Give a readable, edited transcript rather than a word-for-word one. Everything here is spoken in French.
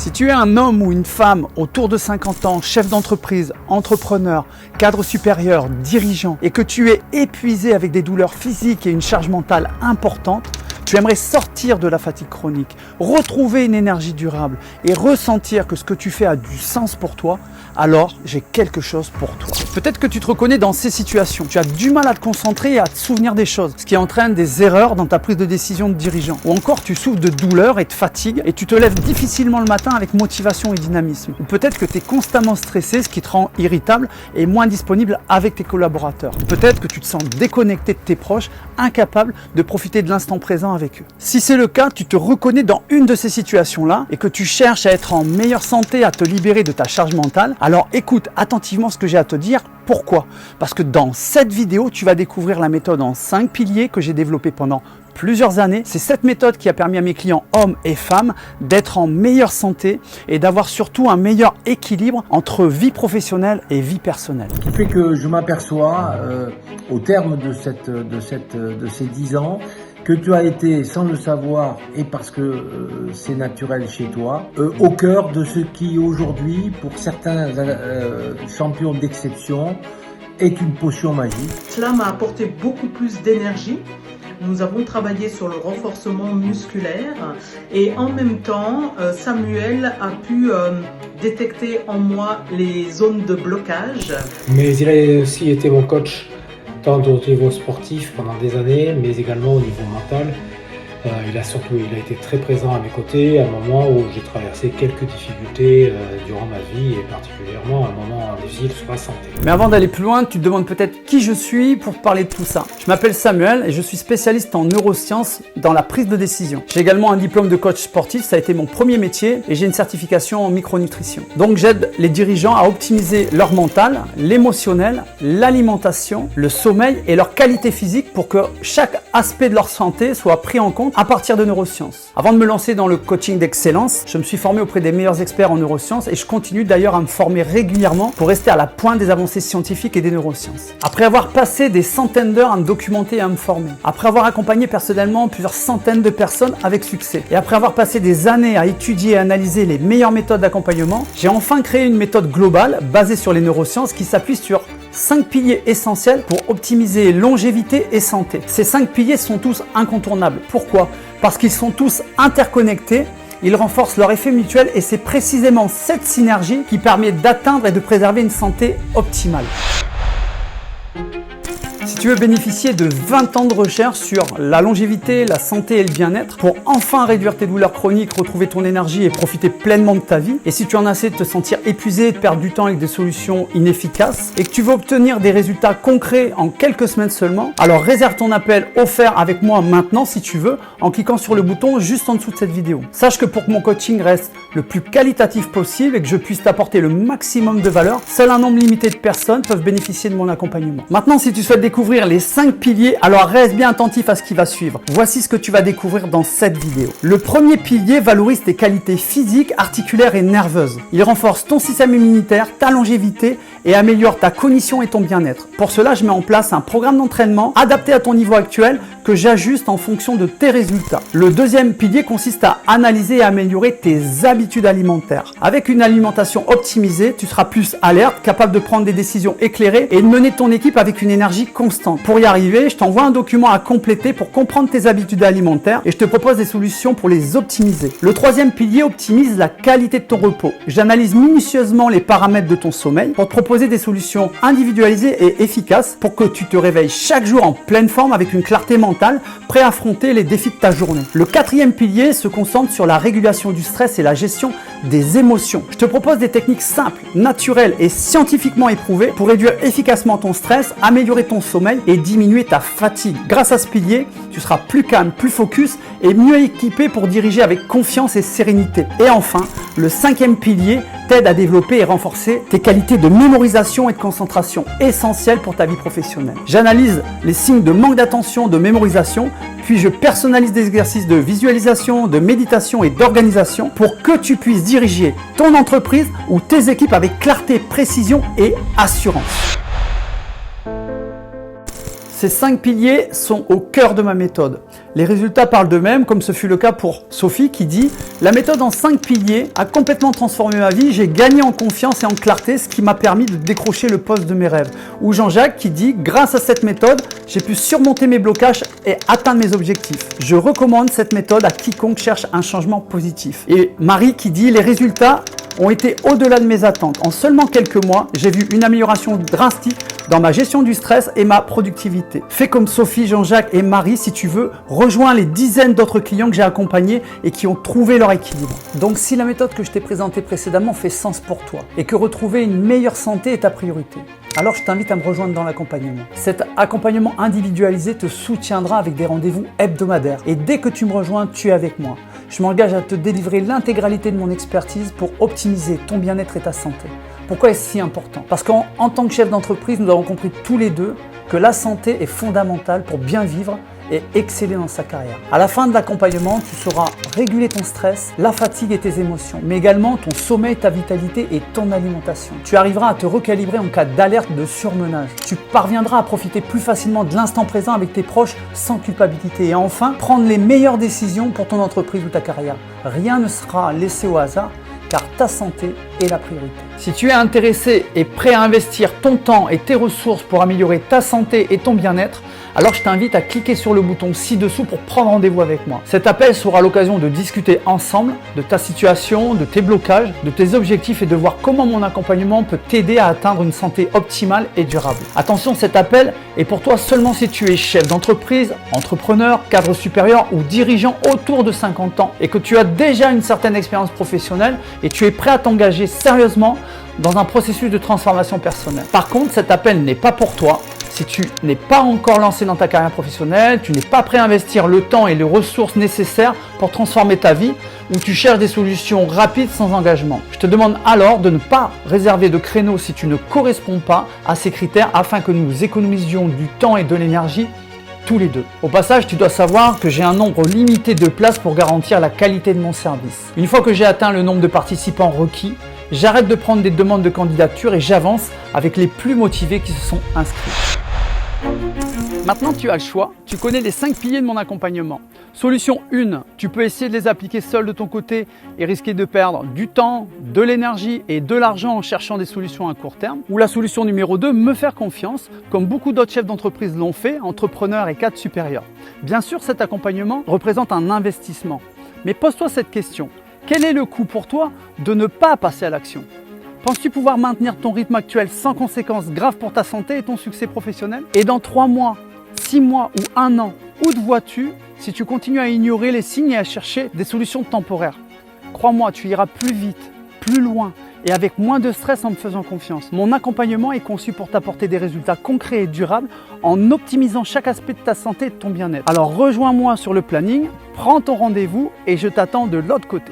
Si tu es un homme ou une femme autour de 50 ans, chef d'entreprise, entrepreneur, cadre supérieur, dirigeant, et que tu es épuisé avec des douleurs physiques et une charge mentale importante, tu aimerais sortir de la fatigue chronique, retrouver une énergie durable et ressentir que ce que tu fais a du sens pour toi, alors j'ai quelque chose pour toi. Peut-être que tu te reconnais dans ces situations. Tu as du mal à te concentrer et à te souvenir des choses, ce qui entraîne des erreurs dans ta prise de décision de dirigeant. Ou encore tu souffres de douleur et de fatigue et tu te lèves difficilement le matin avec motivation et dynamisme. Ou peut-être que tu es constamment stressé, ce qui te rend irritable et moins disponible avec tes collaborateurs. Peut-être que tu te sens déconnecté de tes proches, incapable de profiter de l'instant présent avec eux. Si c'est le cas, tu te reconnais dans une de ces situations-là et que tu cherches à être en meilleure santé, à te libérer de ta charge mentale, alors écoute attentivement ce que j'ai à te dire. Pourquoi? Parce que dans cette vidéo, tu vas découvrir la méthode en 5 piliers que j'ai développée pendant plusieurs années. C'est cette méthode qui a permis à mes clients, hommes et femmes, d'être en meilleure santé et d'avoir surtout un meilleur équilibre entre vie professionnelle et vie personnelle. Ce qui fait que je m'aperçois, au terme de ces 10 ans, que tu as été, sans le savoir, et parce que c'est naturel chez toi, au cœur de ce qui aujourd'hui, pour certains champions d'exception, est une potion magique. Cela m'a apporté beaucoup plus d'énergie. Nous avons travaillé sur le renforcement musculaire et en même temps, Samuel a pu détecter en moi les zones de blocage. Mais il a aussi été mon coach, tant au niveau sportif pendant des années, mais également au niveau mental. Il a été très présent à mes côtés à un moment où j'ai traversé quelques difficultés durant ma vie et particulièrement un moment difficile sur la santé. Mais avant d'aller plus loin, tu te demandes peut-être qui je suis pour te parler de tout ça. Je m'appelle Samuel et je suis spécialiste en neurosciences dans la prise de décision. J'ai également un diplôme de coach sportif, ça a été mon premier métier et j'ai une certification en micronutrition. Donc j'aide les dirigeants à optimiser leur mental, l'émotionnel, l'alimentation, le sommeil et leur qualité physique pour que chaque aspect de leur santé soit pris en compte à partir de neurosciences. Avant de me lancer dans le coaching d'excellence, je me suis formé auprès des meilleurs experts en neurosciences et je continue d'ailleurs à me former régulièrement pour rester à la pointe des avancées scientifiques et des neurosciences. Après avoir passé des centaines d'heures à me documenter et à me former, après avoir accompagné personnellement plusieurs centaines de personnes avec succès et après avoir passé des années à étudier et analyser les meilleures méthodes d'accompagnement, j'ai enfin créé une méthode globale basée sur les neurosciences qui s'appuie sur 5 piliers essentiels pour optimiser longévité et santé. Ces 5 piliers sont tous incontournables. Pourquoi? Parce qu'ils sont tous interconnectés, ils renforcent leur effet mutuel et c'est précisément cette synergie qui permet d'atteindre et de préserver une santé optimale. Si tu veux bénéficier de 20 ans de recherche sur la longévité, la santé et le bien-être pour enfin réduire tes douleurs chroniques, retrouver ton énergie et profiter pleinement de ta vie, et si tu en as assez de te sentir épuisé et de perdre du temps avec des solutions inefficaces et que tu veux obtenir des résultats concrets en quelques semaines seulement, alors réserve ton appel offert avec moi maintenant si tu veux en cliquant sur le bouton juste en dessous de cette vidéo. Sache que pour que mon coaching reste le plus qualitatif possible et que je puisse t'apporter le maximum de valeur, seul un nombre limité de personnes peuvent bénéficier de mon accompagnement. Maintenant, si tu souhaites découvrir les 5 piliers, alors reste bien attentif à ce qui va suivre. Voici ce que tu vas découvrir dans cette vidéo. Le premier pilier valorise tes qualités physiques, articulaires et nerveuses. Il renforce ton système immunitaire, ta longévité et améliore ta cognition et ton bien-être. Pour cela, je mets en place un programme d'entraînement adapté à ton niveau actuel que j'ajuste en fonction de tes résultats. Le deuxième pilier consiste à analyser et améliorer tes habitudes alimentaires. Avec une alimentation optimisée, tu seras plus alerte, capable de prendre des décisions éclairées et de mener ton équipe avec une énergie constante. Pour y arriver, je t'envoie un document à compléter pour comprendre tes habitudes alimentaires et je te propose des solutions pour les optimiser. Le troisième pilier optimise la qualité de ton repos. J'analyse minutieusement les paramètres de ton sommeil pour te proposer des solutions individualisées et efficaces pour que tu te réveilles chaque jour en pleine forme avec une clarté mentale, prêt à affronter les défis de ta journée. Le quatrième pilier se concentre sur la régulation du stress et la gestion des émotions. Je te propose des techniques simples, naturelles et scientifiquement éprouvées pour réduire efficacement ton stress, améliorer ton sommeil et diminuer ta fatigue. Grâce à ce pilier, tu seras plus calme, plus focus et mieux équipé pour diriger avec confiance et sérénité. Et enfin, le cinquième pilier t'aide à développer et renforcer tes qualités de mémorisation et de concentration essentielles pour ta vie professionnelle. J'analyse les signes de manque d'attention, de mémorisation, puis je personnalise des exercices de visualisation, de méditation et d'organisation pour que tu puisses diriger ton entreprise ou tes équipes avec clarté, précision et assurance. Ces 5 piliers sont au cœur de ma méthode. Les résultats parlent d'eux-mêmes, comme ce fut le cas pour Sophie qui dit « La méthode en 5 piliers a complètement transformé ma vie, j'ai gagné en confiance et en clarté, ce qui m'a permis de décrocher le poste de mes rêves. » Ou Jean-Jacques qui dit « Grâce à cette méthode, j'ai pu surmonter mes blocages et atteindre mes objectifs. Je recommande cette méthode à quiconque cherche un changement positif. » Et Marie qui dit « Les résultats ont été au-delà de mes attentes. En seulement quelques mois, j'ai vu une amélioration drastique dans ma gestion du stress et ma productivité. » Fais comme Sophie, Jean-Jacques et Marie si tu veux. Rejoins les dizaines d'autres clients que j'ai accompagnés et qui ont trouvé leur équilibre. Donc si la méthode que je t'ai présentée précédemment fait sens pour toi et que retrouver une meilleure santé est ta priorité, alors je t'invite à me rejoindre dans l'accompagnement. Cet accompagnement individualisé te soutiendra avec des rendez-vous hebdomadaires. Et dès que tu me rejoins, tu es avec moi. Je m'engage à te délivrer l'intégralité de mon expertise pour optimiser ton bien-être et ta santé. Pourquoi est-ce si important? Parce qu'en tant que chef d'entreprise, nous avons compris tous les deux que la santé est fondamentale pour bien vivre et exceller dans sa carrière. À la fin de l'accompagnement, tu sauras réguler ton stress, la fatigue et tes émotions, mais également ton sommeil, ta vitalité et ton alimentation. Tu arriveras à te recalibrer en cas d'alerte de surmenage. Tu parviendras à profiter plus facilement de l'instant présent avec tes proches sans culpabilité. Et enfin, prendre les meilleures décisions pour ton entreprise ou ta carrière. Rien ne sera laissé au hasard, car ta santé est la priorité. Si tu es intéressé et prêt à investir ton temps et tes ressources pour améliorer ta santé et ton bien-être, alors je t'invite à cliquer sur le bouton ci-dessous pour prendre rendez-vous avec moi. Cet appel sera l'occasion de discuter ensemble de ta situation, de tes blocages, de tes objectifs et de voir comment mon accompagnement peut t'aider à atteindre une santé optimale et durable. Attention, cet appel est pour toi seulement si tu es chef d'entreprise, entrepreneur, cadre supérieur ou dirigeant autour de 50 ans et que tu as déjà une certaine expérience professionnelle et tu es prêt à t'engager sérieusement dans un processus de transformation personnelle. Par contre, cet appel n'est pas pour toi si tu n'es pas encore lancé dans ta carrière professionnelle, tu n'es pas prêt à investir le temps et les ressources nécessaires pour transformer ta vie, ou tu cherches des solutions rapides sans engagement. Je te demande alors de ne pas réserver de créneau si tu ne corresponds pas à ces critères afin que nous économisions du temps et de l'énergie tous les deux. Au passage, tu dois savoir que j'ai un nombre limité de places pour garantir la qualité de mon service. Une fois que j'ai atteint le nombre de participants requis, j'arrête de prendre des demandes de candidature et j'avance avec les plus motivés qui se sont inscrits. Maintenant, tu as le choix. Tu connais les 5 piliers de mon accompagnement. Solution 1, tu peux essayer de les appliquer seul de ton côté et risquer de perdre du temps, de l'énergie et de l'argent en cherchant des solutions à court terme. Ou la solution numéro 2, me faire confiance, comme beaucoup d'autres chefs d'entreprise l'ont fait, entrepreneurs et cadres supérieurs. Bien sûr, cet accompagnement représente un investissement. Mais pose-toi cette question. Quel est le coût pour toi de ne pas passer à l'action ? Penses-tu pouvoir maintenir ton rythme actuel sans conséquences graves pour ta santé et ton succès professionnel ? Et dans 3 mois, 6 mois ou 1 an, où te vois-tu si tu continues à ignorer les signes et à chercher des solutions temporaires ? Crois-moi, tu iras plus vite, plus loin et avec moins de stress en me faisant confiance. Mon accompagnement est conçu pour t'apporter des résultats concrets et durables en optimisant chaque aspect de ta santé et de ton bien-être. Alors rejoins-moi sur le planning, prends ton rendez-vous et je t'attends de l'autre côté.